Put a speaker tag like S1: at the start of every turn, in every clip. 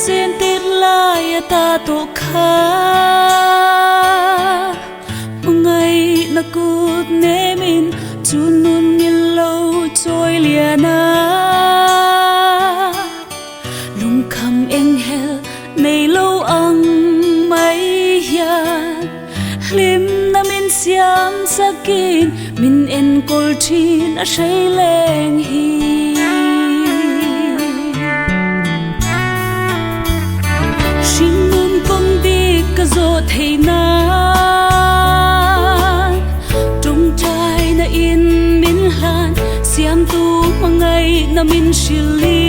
S1: sen tit lai ta to kha ngay na cút nê min chun nun min lâu trôi liana lung kham eng hel nei lâu ang mai hian lim na min siam sakin min en kol thin a sei leng hi zo thei na trong trai na in min hlan siam tu mangai na min shili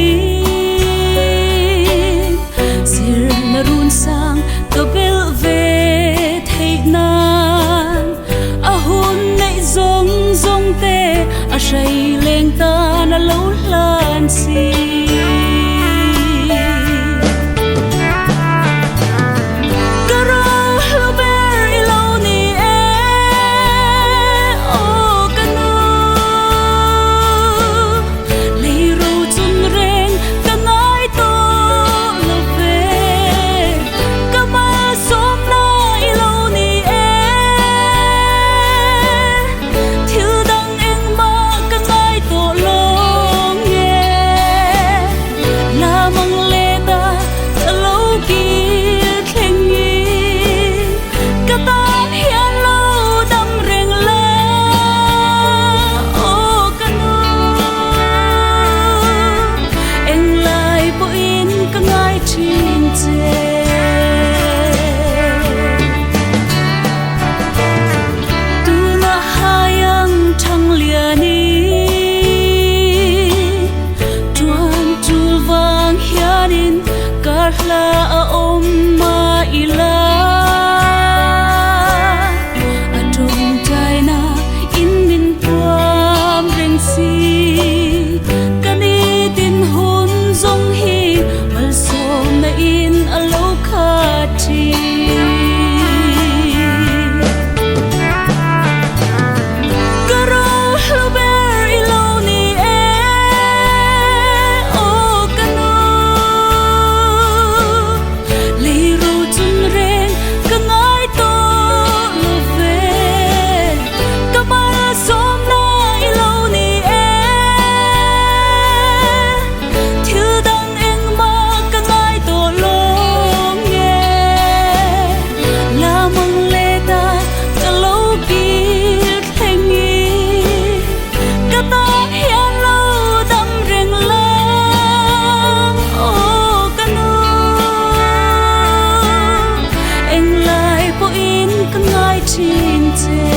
S1: sir na run sang to bel ve thei na a hun nei zong zong te a sai leng ta na lo hlan si la om ma ila atung china in min tuam reng si kani tin hun zong hi mal som na in alo khati chin